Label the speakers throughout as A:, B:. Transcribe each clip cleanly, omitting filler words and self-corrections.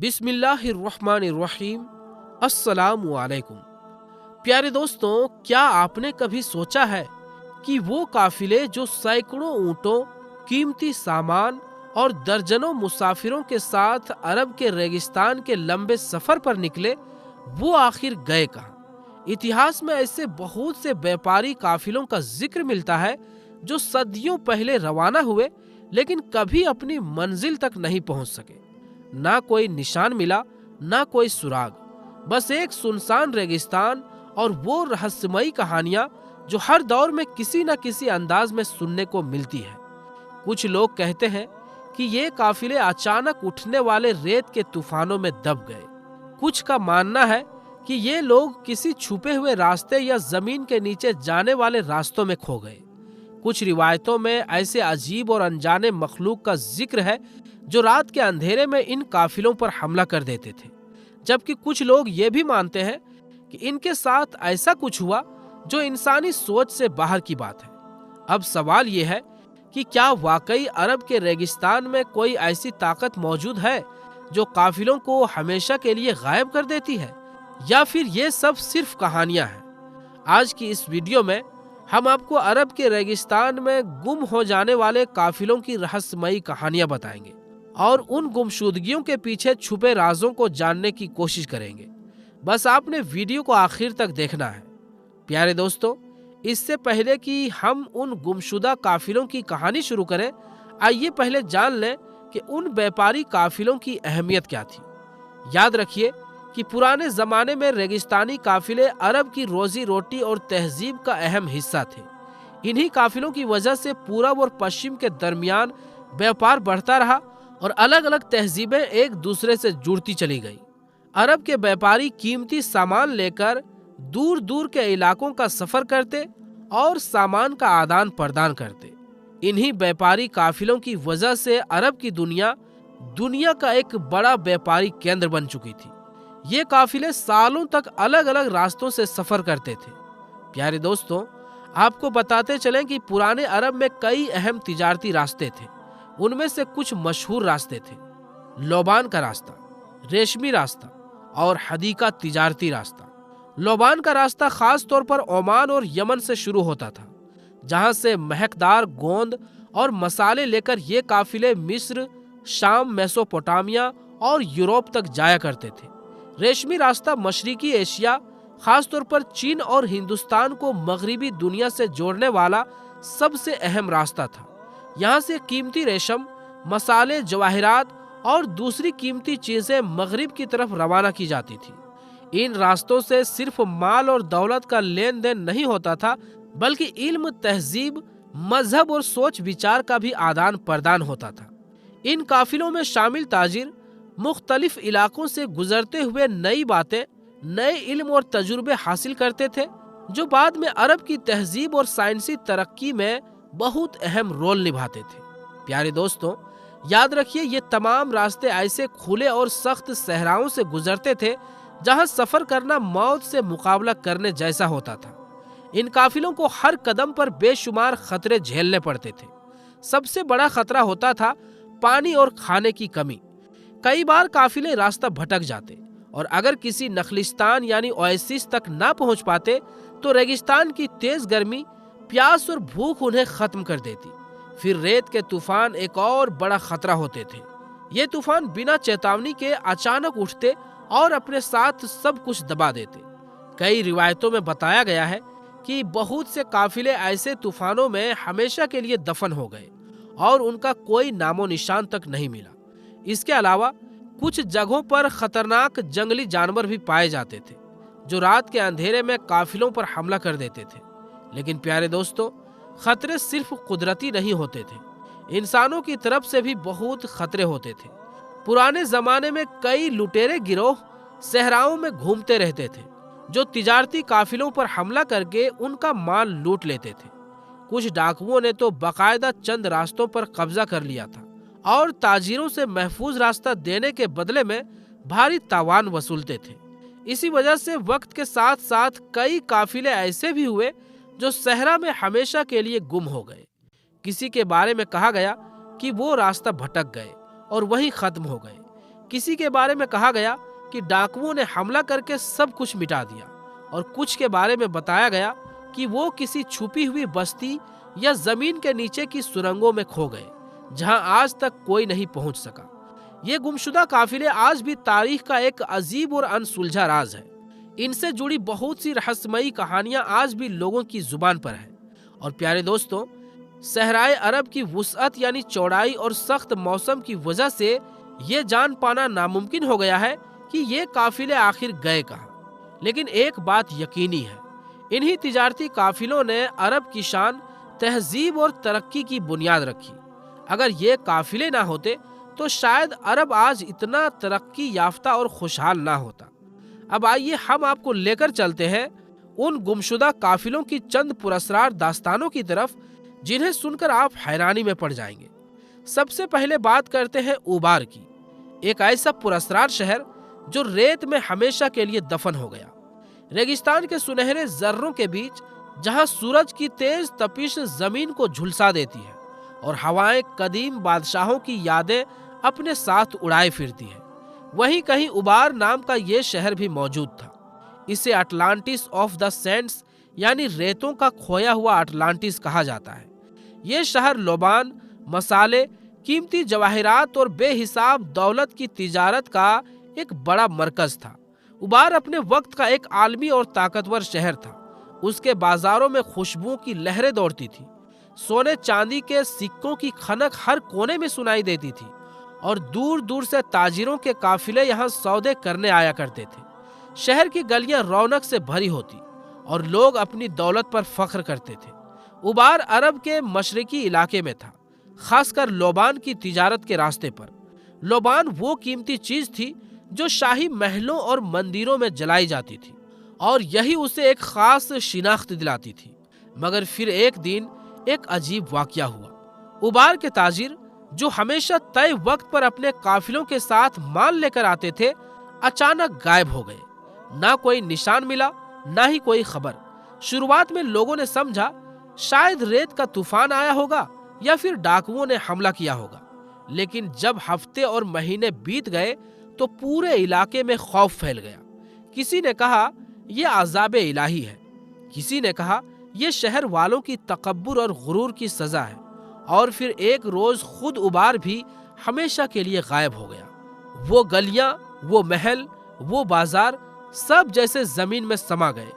A: बिस्मिल्लाहिर्रहमानिर्रहीम। अस्सलामु अलैकुम। प्यारे दोस्तों, क्या आपने कभी सोचा है कि वो काफिले जो सैकड़ों ऊँटों, कीमती सामान और दर्जनों मुसाफिरों के साथ अरब के रेगिस्तान के लंबे सफर पर निकले, वो आखिर गए कहाँ? इतिहास में ऐसे बहुत से व्यापारी काफिलों का जिक्र मिलता है जो सदियों पहले रवाना हुए लेकिन कभी अपनी मंजिल तक नहीं पहुंच सके। ना कोई निशान मिला, ना कोई सुराग, बस एक सुनसान रेगिस्तान और वो रहस्यमयी कहानियां जो हर दौर में किसी न किसी अंदाज में सुनने को मिलती है। कुछ लोग कहते हैं कि ये काफिले अचानक उठने वाले रेत के तूफानों में दब गए। कुछ का मानना है कि ये लोग किसी छुपे हुए रास्ते या जमीन के नीचे जाने वाले रास्तों में खो गए। कुछ रिवायतों में ऐसे अजीब और अनजाने मखलूक का जिक्र है जो रात के अंधेरे में इन काफिलों पर हमला कर देते थे, जबकि कुछ लोग ये भी मानते हैं कि इनके साथ ऐसा कुछ हुआ जो इंसानी सोच से बाहर की बात है। अब सवाल ये है कि क्या वाकई अरब के रेगिस्तान में कोई ऐसी ताकत मौजूद है जो काफिलों को हमेशा के लिए गायब कर देती है, या फिर ये सब सिर्फ कहानियां हैं? आज की इस वीडियो में हम आपको अरब के रेगिस्तान में गुम हो जाने वाले काफिलों की रहस्यमयी कहानियां बताएंगे और उन गुमशुदगियों के पीछे छुपे राजों को जानने की कोशिश करेंगे। बस आपने वीडियो को आखिर तक देखना है। प्यारे दोस्तों, इससे पहले कि हम उन गुमशुदा काफिलों की कहानी शुरू करें, आइए पहले जान लें कि उन व्यापारी काफिलों की अहमियत क्या थी। याद रखिए कि पुराने जमाने में रेगिस्तानी काफिले अरब की रोजी रोटी और तहजीब का अहम हिस्सा थे। इन्हीं काफिलों की वजह से पूरब और पश्चिम के दरमियान व्यापार बढ़ता रहा और अलग अलग तहजीबें एक दूसरे से जुड़ती चली गई। अरब के व्यापारी कीमती सामान लेकर दूर दूर के इलाकों का सफर करते और सामान का आदान प्रदान करते। इन्हीं व्यापारी काफिलों की वजह से अरब की दुनिया का एक बड़ा व्यापारी केंद्र बन चुकी थी। ये काफिले सालों तक अलग अलग रास्तों से सफर करते थे। प्यारे दोस्तों, आपको बताते चलें कि पुराने अरब में कई अहम तिजारती रास्ते थे। उनमें से कुछ मशहूर रास्ते थे: लोबान का रास्ता, रेशमी रास्ता और हदीका तिजारती रास्ता। लोबान का रास्ता खास तौर पर ओमान और यमन से शुरू होता था, जहां से महकदार गोंद और मसाले लेकर ये काफिले मिस्र, शाम, मेसोपोटामिया और यूरोप तक जाया करते थे। रेशमी रास्ता मशरिकी एशिया, खास तौर पर चीन और हिंदुस्तान को मगरिबी दुनिया से जोड़ने वाला सबसे अहम रास्ता था। यहाँ से कीमती रेशम, मसाले, जवाहिरात और दूसरी कीमती चीजें मगरिब की तरफ रवाना की जाती थी। इन रास्तों से सिर्फ माल और दौलत का लेन देन नहीं होता था, बल्कि इल्म, तहजीब, मजहब और सोच विचार का भी आदान प्रदान होता था। इन काफिलों में शामिल ताजिर मुख्तलिफ इलाकों से गुजरते हुए नई बातें, नए इल्म और तजुर्बे हासिल करते थे, जो बाद में अरब की तहजीब और साइंसी तरक्की में बहुत अहम रोल निभाते थे। प्यारे दोस्तों, याद रखिए, ये तमाम रास्ते ऐसे खुले और सख्त सहराओं से गुजरते थे जहां सफर करना मौत से मुकाबला करने जैसा होता था। इन काफिलों को हर कदम पर बेशुमार खतरे झेलने पड़ते थे। सबसे बड़ा खतरा होता था पानी और खाने की कमी। कई बार काफिले रास्ता भटक जाते और अगर किसी नखलिस्तान यानी ओएसिस तक ना पहुंच पाते तो रेगिस्तान की तेज गर्मी, प्यास और भूख उन्हें खत्म कर देती। फिर रेत के तूफान एक और बड़ा खतरा होते थे। ये तूफान बिना चेतावनी के अचानक उठते और अपने साथ सब कुछ दबा देते। कई रिवायतों में बताया गया है कि बहुत से काफिले ऐसे तूफानों में हमेशा के लिए दफन हो गए और उनका कोई नामो निशान तक नहीं मिला। इसके अलावा कुछ जगहों पर खतरनाक जंगली जानवर भी पाए जाते थे जो रात के अंधेरे में काफिलों पर हमला कर देते थे। लेकिन प्यारे दोस्तों, खतरे सिर्फ कुदरती नहीं होते थे, इंसानों की तरफ से भी बहुत खतरे होते थे। पुराने जमाने में कई लुटेरे गिरोह सहराओं में घूमते रहते थे जो तिजारती काफिलों पर हमला करके उनका माल लूट लेते थे। कुछ डाकुओं ने तो बाकायदा चंद रास्तों पर कब्जा कर लिया था और ताजिरों से महफूज रास्ता देने के बदले में भारी तावान वसूलते थे। इसी वजह से वक्त के साथ साथ कई काफिले ऐसे भी हुए जो सहरा में हमेशा के लिए गुम हो गए। किसी के बारे में कहा गया कि वो रास्ता भटक गए और वहीं खत्म हो गए। किसी के बारे में कहा गया कि डाकुओं ने हमला करके सब कुछ मिटा दिया, और कुछ के बारे में बताया गया कि वो किसी छुपी हुई बस्ती या जमीन के नीचे की सुरंगों में खो गए, जहां आज तक कोई नहीं पहुंच सका। ये गुमशुदा काफिले आज भी तारीख का एक अजीब और अनसुलझा राज है। इनसे जुड़ी बहुत सी रहस्यमयी कहानियां आज भी लोगों की जुबान पर है। और प्यारे दोस्तों, सहराए अरब की वुसअत यानी चौड़ाई और सख्त मौसम की वजह से ये जान पाना नामुमकिन हो गया है कि ये काफिले आखिर गए कहाँ। लेकिन एक बात यकीनी है, इन्हीं तिजारती काफिलों ने अरब की शान, तहजीब और तरक्की की बुनियाद रखी। अगर ये काफिले ना होते तो शायद अरब आज इतना तरक्की याफ्ता और खुशहाल ना होता। अब आइए हम आपको लेकर चलते हैं उन गुमशुदा काफिलों की चंद पुरस्कार दास्तानों की तरफ, जिन्हें सुनकर आप हैरानी में पड़ जाएंगे। सबसे पहले बात करते हैं उबार की, एक ऐसा पुरस्कार शहर जो रेत में हमेशा के लिए दफन हो गया। रेगिस्तान के सुनहरे जर्रों के बीच, जहां सूरज की तेज तपिश जमीन को झुलसा देती है और हवाएं कदीम बादशाहों की यादें अपने साथ उड़ाए फिरती है, वहीं कहीं उबार नाम का ये शहर भी मौजूद था। इसे अटलांटिस ऑफ द सैंड्स यानी रेतों का खोया हुआ अटलांटिस कहा जाता है। ये शहर लोबान, मसाले, कीमती जवाहिरात और बेहिसाब दौलत की तिजारत का एक बड़ा मरकज था। उबार अपने वक्त का एक आलमी और ताकतवर शहर था। उसके बाजारों में खुशबुओं की लहरें दौड़ती थी, सोने चांदी के सिक्कों की खनक हर कोने में सुनाई देती थी, और दूर दूर से ताजिरों के काफिले यहाँ सौदे करने आया करते थे। शहर की गलियां रौनक से भरी होती और लोग अपनी दौलत पर फख्र करते थे। उबार अरब के मशरकी इलाके में था, खासकर लोबान की तिजारत के रास्ते पर। लोबान वो कीमती चीज थी जो शाही महलों और मंदिरों में जलाई जाती थी, और यही उसे एक खास शिनाख्त दिलाती थी। मगर फिर एक दिन एक अजीब वाकया हुआ। उबार के ताजिर, जो हमेशा तय वक्त पर अपने काफिलों के साथ माल लेकर आते थे, अचानक गायब हो गए। ना कोई निशान मिला, ना ही कोई खबर। शुरुआत में लोगों ने समझा शायद रेत का तूफान आया होगा या फिर डाकुओं ने हमला किया होगा। लेकिन जब हफ्ते और महीने बीत गए तो पूरे इलाके में खौफ फैल गया। किसी ने कहा यह अज़ाब इलाही है, किसी ने कहा यह शहर वालों की तकब्बुर और गुरूर की सजा है। और फिर एक रोज खुद उबार भी हमेशा के लिए गायब हो गया। वो गलियां, वो महल, वो बाजार सब जैसे जमीन में समा गए।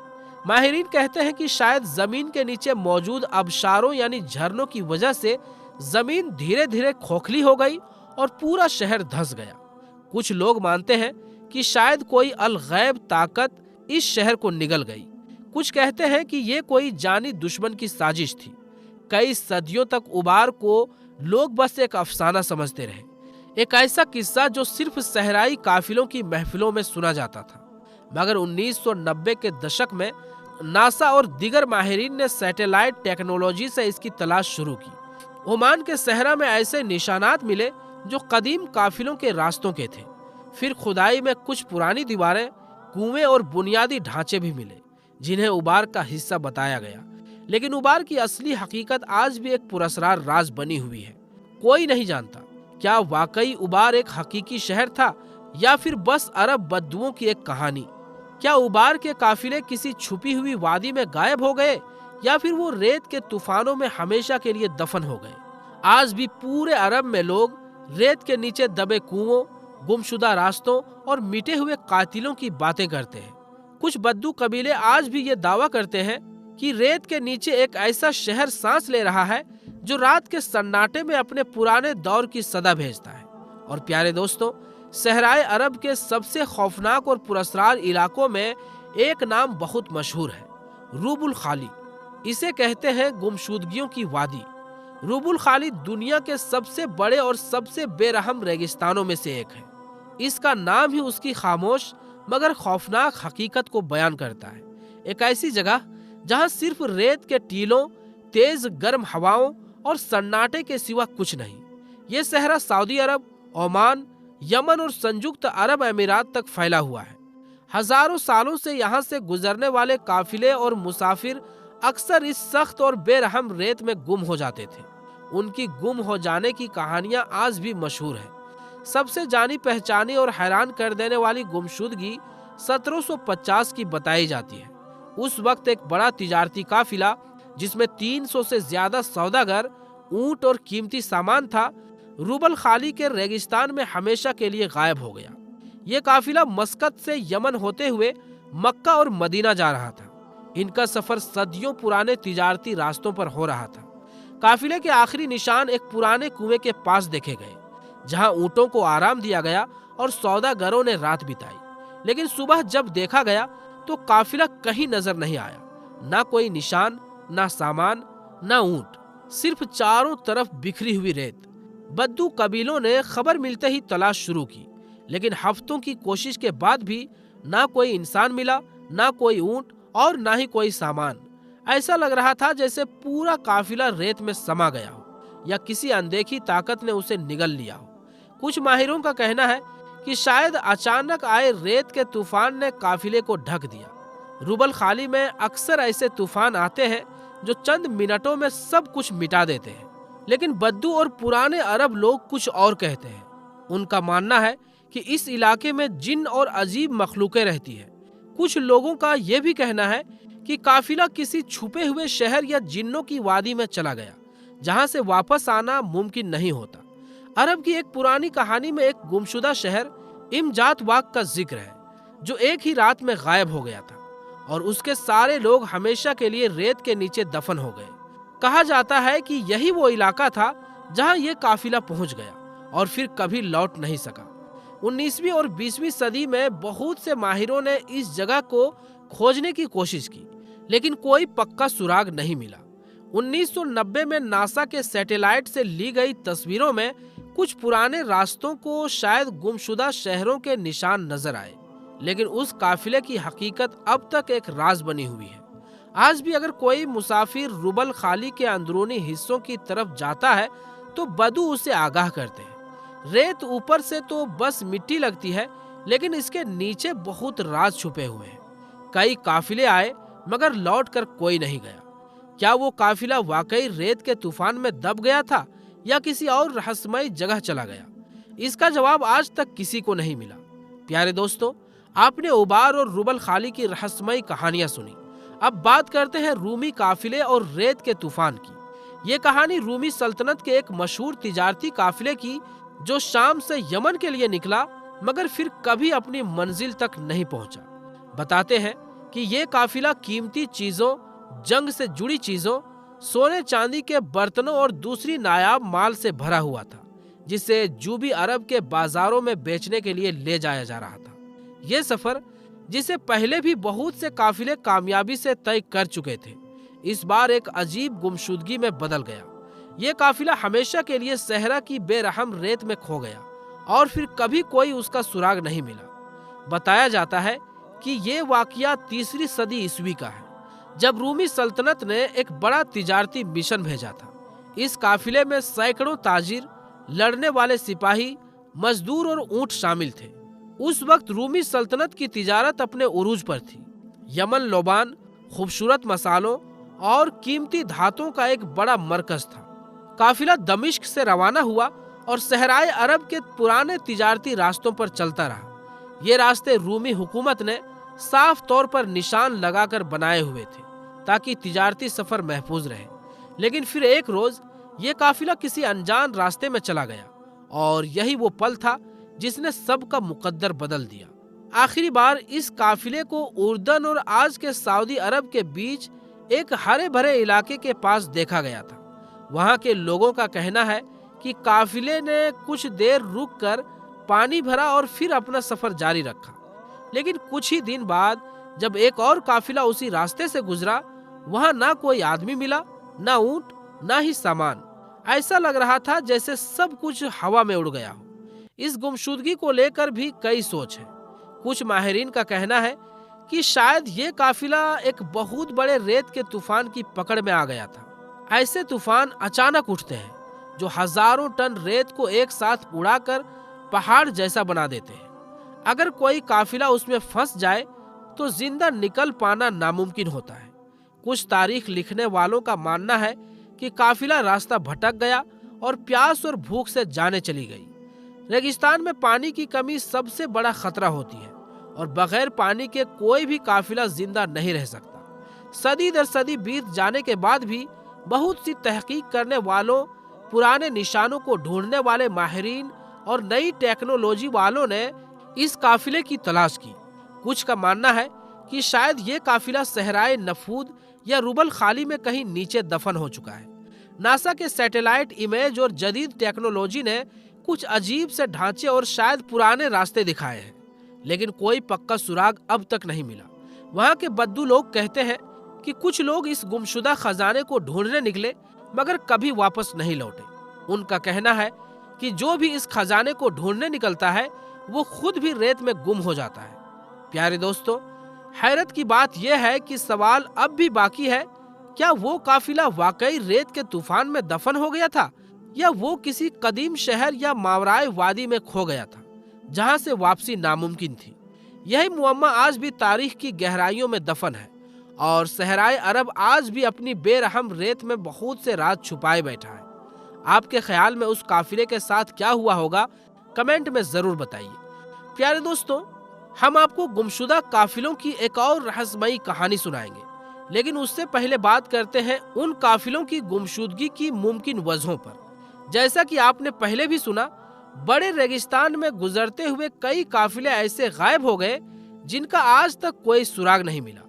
A: माहिरीन कहते हैं कि शायद जमीन के नीचे मौजूद आबशारों यानी झरनों की वजह से जमीन धीरे धीरे खोखली हो गई और पूरा शहर धंस गया। कुछ लोग मानते हैं कि शायद कोई अलगैब ताकत इस शहर को निगल गई। कुछ कहते हैं कि ये कोई जानी दुश्मन की साजिश थी। कई सदियों तक उबार को लोग बस एक अफसाना समझते रहे, एक ऐसा किस्सा जो सिर्फ सहराई काफिलों की महफिलों में सुना जाता था। मगर 1990 के दशक में नासा और दीगर माहिरीन ने सैटेलाइट टेक्नोलॉजी से इसकी तलाश शुरू की। ओमान के सहरा में ऐसे निशानात मिले जो कदीम काफिलों के रास्तों के थे। फिर खुदाई में कुछ पुरानी दीवारें, कुएं और बुनियादी ढांचे भी मिले, जिन्हें उबार का हिस्सा बताया गया। लेकिन उबार की असली हकीकत आज भी एक पुरस्कार राज बनी हुई है। कोई नहीं जानता क्या वाकई उबार एक हकीकी शहर था या फिर बस अरब बद्दुओं की एक कहानी। क्या उबार के काफिले किसी छुपी हुई वादी में गायब हो गए या फिर वो रेत के तूफानों में हमेशा के लिए दफन हो गए। आज भी पूरे अरब में लोग रेत के नीचे दबे कुओं, गुमशुदा रास्तों और मिटे हुए कातिलों की बातें करते हैं। कुछ बद्दू कबीले आज भी ये दावा करते हैं कि रेत के नीचे एक ऐसा शहर सांस ले रहा है जो रात के सन्नाटे में अपने पुराने दौर की सदा भेजता है। और प्यारे दोस्तों, सहराए अरब के सबसे खौफनाक और पुरस्कार इलाकों में एक नाम बहुत मशहूर है, रूबुल खाली। इसे कहते हैं गुमशुदगियों की वादी। रूबुल खाली दुनिया के सबसे बड़े और सबसे बेरहम रेगिस्तानों में से एक है। इसका नाम ही उसकी खामोश मगर खौफनाक हकीकत को बयान करता है। एक ऐसी जगह जहां सिर्फ रेत के टीलों, तेज गर्म हवाओं और सन्नाटे के सिवा कुछ नहीं। ये सहरा सऊदी अरब, ओमान, यमन और संयुक्त अरब अमीरात तक फैला हुआ है। हजारों सालों से यहाँ से गुजरने वाले काफिले और मुसाफिर अक्सर इस सख्त और बेरहम रेत में गुम हो जाते थे। उनकी गुम हो जाने की कहानियां आज भी मशहूर है। सबसे जानी पहचानी और हैरान कर देने वाली गुमशुदगी 1750 की बताई जाती है। उस वक्त एक बड़ा तिजारती काफिला जिसमें 300 से ज्यादा सौदागर, ऊंट और कीमती सामान था, रूबल खाली के रेगिस्तान में हमेशा के लिए गायब हो गया। ये काफिला मस्कत से यमन होते हुए मक्का और मदीना जा रहा था। इनका सफर सदियों पुराने तिजारती रास्तों पर हो रहा था। काफिले के आखिरी निशान एक पुराने कुएं के पास देखे गए, जहां ऊंटों को आराम दिया गया और सौदागरों ने रात बिताई। लेकिन सुबह जब देखा गया तो काफिला कहीं नजर नहीं आया। ना कोई निशान, ना सामान, ना ऊंट, सिर्फ चारों तरफ बिखरी हुई रेत। बद्दू कबीलों ने खबर मिलते ही तलाश शुरू की, लेकिन हफ्तों की कोशिश के बाद भी ना कोई इंसान मिला, ना कोई ऊंट और ना ही कोई सामान। ऐसा लग रहा था जैसे पूरा काफिला रेत में समा गया हो या किसी अनदेखी ताकत ने उसे निगल लिया हो। कुछ माहिरों का कहना है कि शायद अचानक आए रेत के तूफान ने काफिले को ढक दिया। रूबल खाली में अक्सर ऐसे तूफान आते हैं जो चंद मिनटों में सब कुछ मिटा देते हैं। लेकिन बद्दू और पुराने अरब लोग कुछ और कहते हैं। उनका मानना है कि इस इलाके में जिन और अजीब मखलूकें रहती हैं। कुछ लोगों का यह भी कहना है कि काफिला किसी छुपे हुए शहर या जिन्नों की वादी में चला गया, जहां से वापस आना मुमकिन नहीं होता। अरब की एक पुरानी कहानी में एक गुमशुदा शहर इमजात वाक का जिक्र है, जो एक ही रात में गायब हो गया था और उसके सारे लोग हमेशा के लिए रेत के नीचे दफन हो गए। कहा जाता है कि यही वो इलाका था जहां ये काफिला पहुंच गया और फिर कभी लौट नहीं सका। 19वीं और 20वीं सदी में बहुत से माहिरों ने इस जगह को खोजने की कोशिश की, लेकिन कोई पक्का सुराग नहीं मिला। 1990 में नासा के सैटेलाइट से ली गई तस्वीरों में कुछ पुराने रास्तों को शायद गुमशुदा शहरों के निशान नजर आए, लेकिन उस काफिले की हकीकत अब तक एक राज बनी हुई है। आज भी अगर कोई मुसाफिर रूबल खाली के अंदरूनी हिस्सों की तरफ जाता है तो बदू उसे आगाह करते हैं। रेत ऊपर से तो बस मिट्टी लगती है, लेकिन इसके नीचे बहुत राज छुपे हुए हैं। कई काफिले आए मगर लौट कर कोई नहीं गया। क्या वो काफिला वाकई रेत के तूफान में दब गया था या किसी और रहस्यमय जगह चला गया? इसका जवाब आज तक किसी को नहीं मिला। प्यारे दोस्तों, आपने उबार और रूबल खाली की रहस्यमय कहानियां सुनी। अब बात करते हैं रूमी काफिले और रेत के तूफान की। ये कहानी रूमी सल्तनत के एक मशहूर तिजारती काफिले की, जो शाम से यमन के लिए निकला मगर फिर कभी अपनी मंजिल तक नहीं पहुंचा। बताते हैं कि ये काफिला कीमती चीजों, जंग से जुड़ी चीजों, सोने चांदी के बर्तनों और दूसरी नायाब माल से भरा हुआ था, जिसे जूबी अरब के बाजारों में बेचने के लिए ले जाया जा रहा था। यह सफर, जिसे पहले भी बहुत से काफिले कामयाबी से तय कर चुके थे, इस बार एक अजीब गुमशुदगी में बदल गया। ये काफिला हमेशा के लिए सहरा की बेरहम रेत में खो गया और फिर कभी कोई उसका सुराग नहीं मिला। बताया जाता है कि ये वाकया 3री सदी ईस्वी का है, जब रूमी सल्तनत ने एक बड़ा तिजारती मिशन भेजा था। इस काफिले में सैकड़ों ताजिर, लड़ने वाले सिपाही, मजदूर और ऊंट शामिल थे। उस वक्त रूमी सल्तनत की तिजारत अपने उरूज पर थी। यमन लोबान, खूबसूरत मसालों और कीमती धातुओं का एक बड़ा मरकज था। काफिला दमिश्क से रवाना हुआ और सहराए अरब के पुराने तिजारती रास्तों पर चलता रहा। ये रास्ते रूमी हुकूमत ने साफ तौर पर निशान लगाकर बनाए हुए थे ताकि तिजारती सफर महफूज रहे। लेकिन फिर एक रोज ये काफिला किसी अनजान रास्ते में चला गया और यही वो पल था जिसने सबका मुकद्दर बदल दिया। आखिरी बार इस काफिले को उर्दन और आज के सऊदी अरब के बीच एक हरे भरे इलाके के पास देखा गया था। वहां के लोगों का कहना है कि काफिले ने कुछ देर रुककर पानी भरा और फिर अपना सफर जारी रखा। लेकिन कुछ ही दिन बाद जब एक और काफिला उसी रास्ते से गुजरा, वहां ना कोई आदमी मिला, ना ऊंट, ना ही सामान। ऐसा लग रहा था जैसे सब कुछ हवा में उड़ गया हो। इस गुमशुदगी को लेकर भी कई सोच है। कुछ माहिरीन का कहना है कि शायद ये काफिला एक बहुत बड़े रेत के तूफान की पकड़ में आ गया था। ऐसे तूफान अचानक उठते हैं जो हजारों टन रेत को एक साथ उड़ाकर पहाड़ जैसा बना देते हैं। अगर कोई काफिला उसमें फंस जाए तो जिंदा निकल पाना नामुमकिन होता है। कुछ तारीख लिखने वालों का मानना है कि काफिला रास्ता भटक गया और प्यास और भूख से जाने चली गई। रेगिस्तान में पानी की कमी सबसे बड़ा खतरा होती है और बगैर पानी के कोई भी काफिला जिंदा नहीं रह सकता। सदी दर सदी बीत जाने के बाद भी बहुत सी तहकीक करने वालों, पुराने निशानों को ढूंढने वाले माहिरीन और नई टेक्नोलॉजी वालों ने इस काफिले की तलाश की। कुछ का मानना है कि शायद ये काफिला सहराए नफूद या रुबल खाली में कहीं नीचे दफन हो चुका है। नासा के सैटेलाइट इमेज और जदीद टेक्नोलॉजी ने कुछ अजीब से ढांचे और शायद पुराने रास्ते दिखाए हैं, लेकिन कोई पक्का सुराग अब तक नहीं मिला। वहाँ के बद्दू लोग कहते हैं कि कुछ लोग इस गुमशुदा खजाने को ढूंढने निकले मगर कभी वापस नहीं लौटे। उनका कहना है कि जो भी इस खजाने को ढूंढने निकलता है वो खुद भी रेत में गुम हो जाता है। प्यारे दोस्तों, हैरत की बात यह है कि सवाल अब भी बाकी है, क्या वो काफिला वाकई रेत के तूफान में दफन हो गया था या वो किसी कदीम शहर या मावराए वादी में खो गया था जहां से वापसी नामुमकिन थी। यही मुअम्मा आज भी तारीख की गहराइयों में दफन है और सहराए अरब आज भी अपनी बेरहम रेत में बहुत से राज छुपाए बैठा है। आपके ख्याल में उस काफिले के साथ क्या हुआ होगा, कमेंट में जरूर बताइए। प्यारे दोस्तों, हम आपको गुमशुदा काफिलों की एक और रहस्यमयी कहानी सुनाएंगे, लेकिन उससे पहले बात करते हैं उन काफिलों की गुमशुदगी की मुमकिन वजहों पर। जैसा कि आपने पहले भी सुना, बड़े रेगिस्तान में गुजरते हुए कई काफिले ऐसे गायब हो गए जिनका आज तक कोई सुराग नहीं मिला।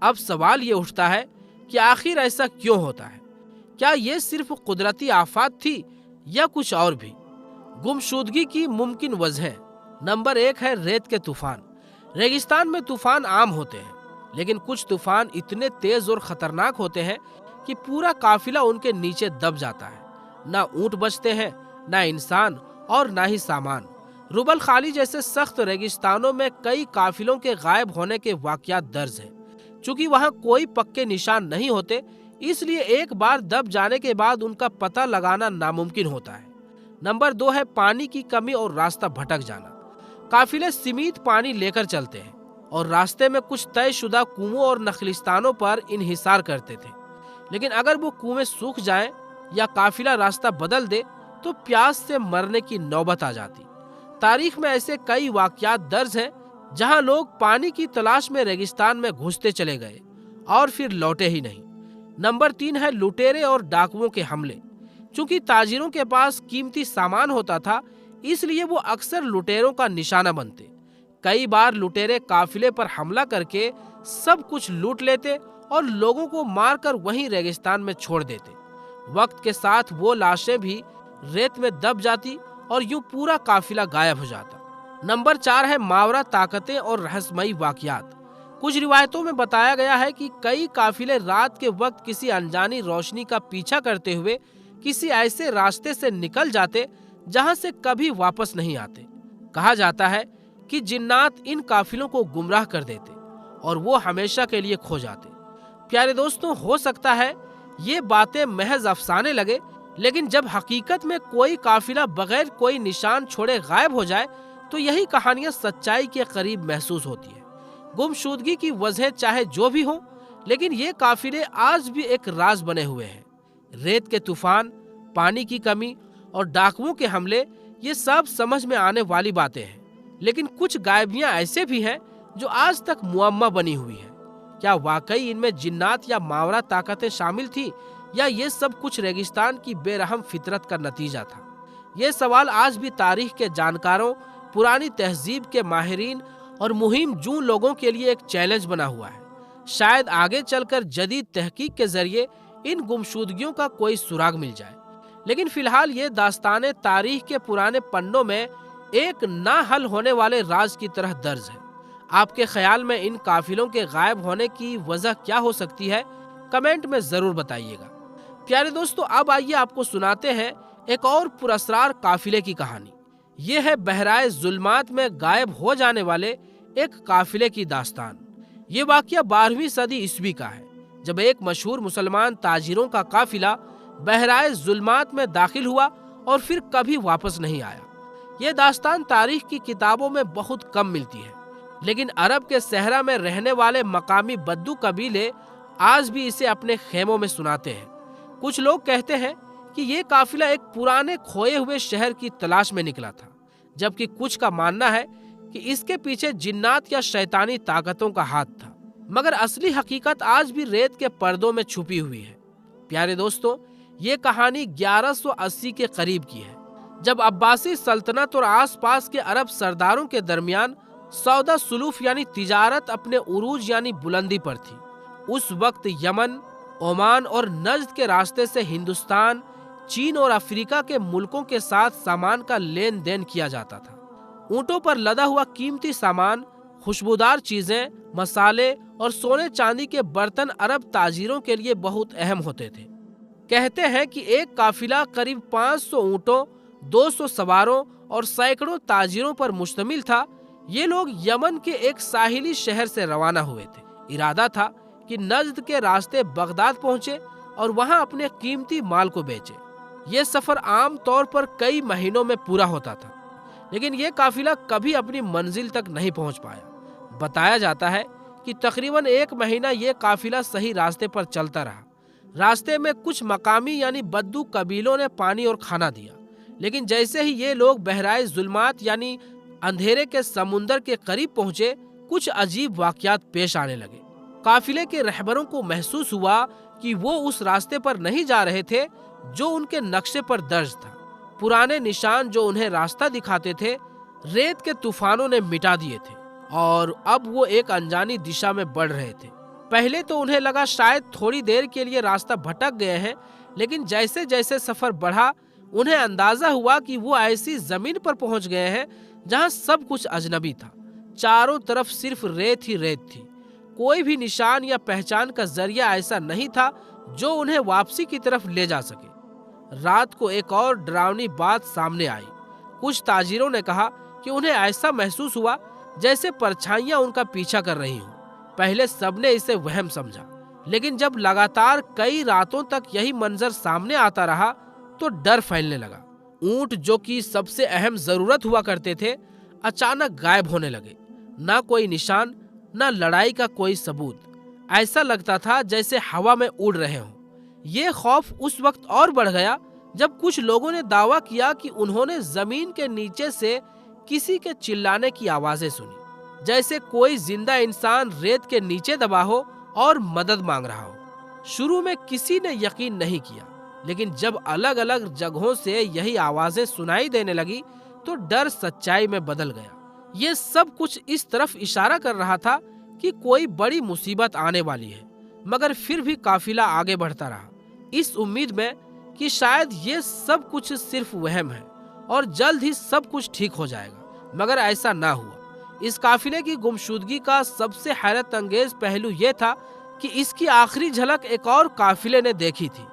A: अब सवाल ये उठता है कि आखिर ऐसा क्यों होता है? क्या ये सिर्फ कुदरती आफत थी या कुछ और भी? गुमशुदगी की मुमकिन वजहें। नंबर 1 है रेत के तूफान। रेगिस्तान में तूफान आम होते हैं, लेकिन कुछ तूफान इतने तेज और खतरनाक होते हैं कि पूरा काफिला उनके नीचे दब जाता है। ना ऊंट बचते हैं, ना इंसान और ना ही सामान। रुबल खाली जैसे सख्त रेगिस्तानों में कई काफिलों के गायब होने के वाकयात दर्ज हैं। चूंकि वहां कोई पक्के निशान नहीं होते, इसलिए एक बार दब जाने के बाद उनका पता लगाना नामुमकिन होता है। नंबर 2 है पानी की कमी और रास्ता भटक जाना। काफिले सीमित पानी लेकर चलते हैं और रास्ते में कुछ तयशुदा कुओं और नखलिस्तानों पर इन्हिसार करते थे, लेकिन अगर वो कुएं सूख जाएं या काफिला रास्ता बदल दे तो प्यास से मरने की नौबत आ जाती। तारीख में ऐसे कई वाकयात दर्ज हैं जहां लोग पानी की तलाश में रेगिस्तान में घुसते चले गए और फिर लौटे ही नहीं। नंबर 3 है लुटेरे और डाकुओं के हमले। चूंकि ताजिरों के पास कीमती सामान होता था, इसलिए वो अक्सर लुटेरों का निशाना बनते। कई बार लुटेरे काफिले पर हमला करके सब कुछ लूट लेते और लोगों को मारकर वहीं रेगिस्तान में छोड़ देते। वक्त के साथ वो लाशें भी रेत में दब जाती और यूं पूरा काफिला गायब हो जाता। नंबर 4 है मावरा ताकतें और रहस्यमयी वाकयात। कुछ रिवायतों में बताया गया है कि कई काफिले रात के वक्त किसी अनजानी रोशनी का पीछा करते हुए किसी ऐसे रास्ते से निकल जाते जहां से कभी वापस नहीं आते। कहा जाता है कि जिन्नात इन काफिलों को गुमराह कर देते और वो हमेशा के लिए खो जाते। प्यारे दोस्तों, हो सकता है ये बातें महज अफसाने लगे, लेकिन जब हकीकत में कोई काफिला बगैर कोई निशान छोड़े गायब हो जाए तो यही कहानियां सच्चाई के करीब महसूस होती है। गुमशुदगी की वजह चाहे जो भी हो, लेकिन ये काफिले आज भी एक राज बने हुए हैं। रेत के तूफान, पानी की कमी और डाकुओं के हमले, ये सब समझ में आने वाली बातें हैं, लेकिन कुछ गायबियां ऐसे भी हैं जो आज तक मुअम्मा बनी हुई है। क्या वाकई इनमें जिन्नात या मावरा ताकतें शामिल थी या ये सब कुछ रेगिस्तान की बेरहम फितरत का नतीजा था? ये सवाल आज भी तारीख के जानकारों, पुरानी तहजीब के माहिरीन और मुहिम जूं लोगों के लिए एक चैलेंज बना हुआ है। शायद आगे चलकर जदीद तहकीक के जरिए इन गुमशुदगियों का कोई सुराग मिल जाए, लेकिन फिलहाल ये दास्तानें तारीख के पुराने पन्नों में एक ना हल होने वाले राज की तरह दर्ज है। आपके ख्याल में इन काफिलों के गायब होने की वजह क्या हो सकती है? कमेंट में जरूर बताइएगा। प्यारे दोस्तों, अब आइए आपको सुनाते हैं एक और पुरअसरार काफिले की कहानी। ये है बहराए जुल्मात में गायब हो जाने वाले एक काफिले की दास्तान। ये वाकया 12वीं सदी ईस्वी का है, जब एक मशहूर मुसलमान ताजिरों का काफिला बहराए जुल्मात में दाखिल हुआ और फिर कभी वापस नहीं आया। ये दास्तान तारीख की किताबों में बहुत कम मिलती है, लेकिन अरब के सहरा में रहने वाले मकामी बद्दू कबीले आज भी इसे अपने खेमों में सुनाते हैं। कुछ लोग कहते हैं कि ये काफिला एक पुराने खोए हुए शहर की तलाश में निकला था, जबकि कुछ का मानना है कि इसके पीछे जिन्नात या शैतानी ताकतों का हाथ था। मगर असली हकीकत आज भी रेत के पर्दों में छुपी हुई है। प्यारे दोस्तों, ये कहानी 1180 के करीब की है, जब अब्बासी सल्तनत और आसपास के अरब सरदारों के दरमियान सौदा सुलूफ यानी तिजारत अपने उरूज यानी बुलंदी पर थी। उस वक्त यमन, ओमान और नज्द के रास्ते से हिंदुस्तान, चीन और अफ्रीका के मुल्कों के साथ सामान का लेन देन किया जाता था। ऊंटों पर लदा हुआ कीमती सामान, खुशबूदार चीजें, मसाले और सोने चांदी के बर्तन अरब ताजिरों के लिए बहुत अहम होते थे। कहते हैं कि एक काफिला करीब 500 ऊंटों, 200 सवारों और सैकड़ों ताजिरों पर मुश्तमिल था। ये लोग यमन के एक साहिली शहर से रवाना हुए थे। इरादा था कि नज्द के रास्ते बगदाद पहुंचे और वहां अपने कीमती माल को बेचे। ये सफर आम तौर पर कई महीनों में पूरा होता था, लेकिन ये काफिला कभी अपनी मंजिल तक नहीं पहुंच पाया। बताया जाता है कि तकरीबन 1 महीना ये काफिला सही रास्ते पर चलता रहा। रास्ते में कुछ मकामी यानी बद्दू कबीलों ने पानी और खाना दिया, लेकिन जैसे ही ये लोग बहराए जुल्मात यानी अंधेरे के समुंदर के करीब पहुंचे, कुछ अजीब वाकयात पेश आने लगे। काफिले के रहबरों को महसूस हुआ कि वो उस रास्ते पर नहीं जा रहे थे जो उनके नक्शे पर दर्ज था। पुराने निशान जो उन्हें रास्ता दिखाते थे, रेत के तूफानों ने मिटा दिए थे और अब वो एक अनजानी दिशा में बढ़ रहे थे। पहले तो उन्हें लगा शायद थोड़ी देर के लिए रास्ता भटक गए हैं, लेकिन जैसे जैसे सफर बढ़ा, उन्हें अंदाजा हुआ कि वो ऐसी जमीन पर पहुंच गए हैं जहां सब कुछ अजनबी था। चारों तरफ सिर्फ रेत ही रेत थी। कोई भी निशान या पहचान का जरिया ऐसा नहीं था जो उन्हें वापसी की तरफ ले जा सके। रात को एक और डरावनी बात सामने आई। कुछ ताजिरों ने कहा कि उन्हें ऐसा महसूस हुआ जैसे परछाइयां उनका पीछा कर रही हों। पहले सबने इसे वहम समझा, लेकिन जब लगातार कई रातों तक यही मंजर सामने आता रहा तो डर फैलने लगा। ऊंट जो कि सबसे अहम जरूरत हुआ करते थे, अचानक गायब होने लगे। ना कोई निशान, ना लड़ाई का कोई सबूत। ऐसा लगता था जैसे हवा में उड़ रहे हों। ये खौफ उस वक्त और बढ़ गया जब कुछ लोगों ने दावा किया कि उन्होंने जमीन के नीचे से किसी के चिल्लाने की आवाजें सुनी, जैसे कोई जिंदा इंसान रेत के नीचे दबा हो और मदद मांग रहा हो। शुरू में किसी ने यकीन नहीं किया, लेकिन जब अलग अलग जगहों से यही आवाजें सुनाई देने लगी तो डर सच्चाई में बदल गया। ये सब कुछ इस तरफ इशारा कर रहा था कि कोई बड़ी मुसीबत आने वाली है, मगर फिर भी काफिला आगे बढ़ता रहा, इस उम्मीद में कि शायद ये सब कुछ सिर्फ वहम है और जल्द ही सब कुछ ठीक हो जाएगा। मगर ऐसा ना हुआ। इस काफिले की गुमशुदगी का सबसे हैरत अंगेज पहलू यह था कि इसकी आखिरी झलक एक और काफिले ने देखी थी।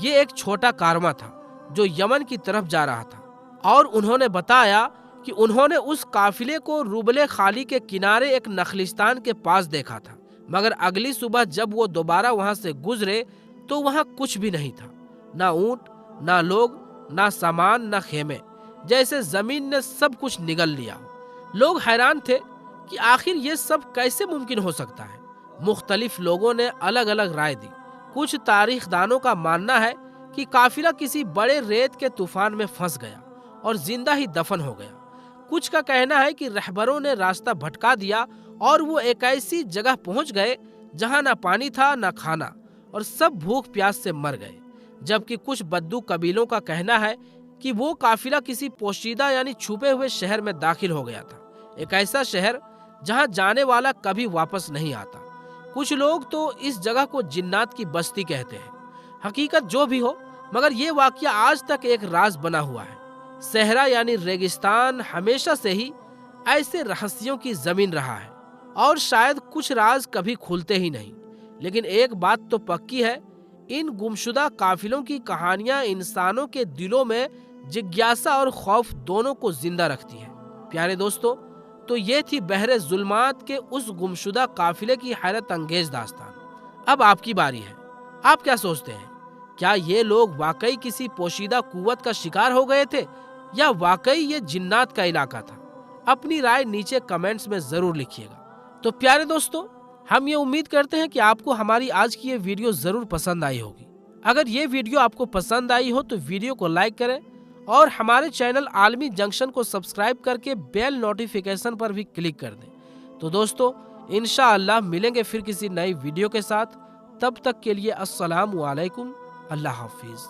A: ये एक छोटा कारवां था जो यमन की तरफ जा रहा था, और उन्होंने बताया कि उन्होंने उस काफिले को रुबले खाली के किनारे एक नखलिस्तान के पास देखा था। मगर अगली सुबह जब वो दोबारा वहां से गुजरे तो वहां कुछ भी नहीं था। ना ऊंट, ना लोग, ना सामान, ना खेमे। जैसे जमीन ने सब कुछ निगल लिया। लोग हैरान थे कि आखिर ये सब कैसे मुमकिन हो सकता है। मुख्तलिफ लोगों ने अलग अलग राय दी। कुछ तारीखदानों का मानना है कि काफिला किसी बड़े रेत के तूफान में फंस गया और जिंदा ही दफन हो गया। कुछ का कहना है कि रहबरों ने रास्ता भटका दिया और वो एक ऐसी जगह पहुंच गए जहां ना पानी था, ना खाना, और सब भूख प्यास से मर गए। जबकि कुछ बद्दू कबीलों का कहना है कि वो काफिला किसी पोशीदा यानी छुपे हुए शहर में दाखिल हो गया था, एक ऐसा शहर जहां जाने वाला कभी वापस नहीं आता। कुछ लोग तो इस जगह को जिन्नात की बस्ती कहते हैं। हकीकत जो भी हो, मगर ये वाकया आज तक एक राज बना हुआ है। सहरा यानी रेगिस्तान हमेशा से ही ऐसे रहस्यों की जमीन रहा है, और शायद कुछ राज कभी खुलते ही नहीं। लेकिन एक बात तो पक्की है, इन गुमशुदा काफिलों की कहानियां इंसानों के दिलों में जिज्ञासा और खौफ दोनों को जिंदा रखती है। प्यारे दोस्तों, तो ये थी बहरे जुल्मात के उस गुमशुदा काफिले की हैरत अंगेज दास्तान। अब आपकी बारी है। आप क्या सोचते हैं? क्या ये लोग वाकई किसी पोशीदा कुव्वत का शिकार हो गए थे, या वाकई ये जिन्नात का इलाका था? अपनी राय नीचे कमेंट्स में जरूर लिखिएगा। तो प्यारे दोस्तों, हम ये उम्मीद करते हैं कि आपको हमारी आज की ये वीडियो जरूर पसंद आई होगी। अगर ये वीडियो आपको पसंद आई हो तो वीडियो को लाइक करें और हमारे चैनल आलमी जंक्शन को सब्सक्राइब करके बेल नोटिफिकेशन पर भी क्लिक कर दें। तो दोस्तों, इंशाअल्लाह मिलेंगे फिर किसी नई वीडियो के साथ। तब तक के लिए अस्सलामु अलैकुम, अल्लाह हाफिज।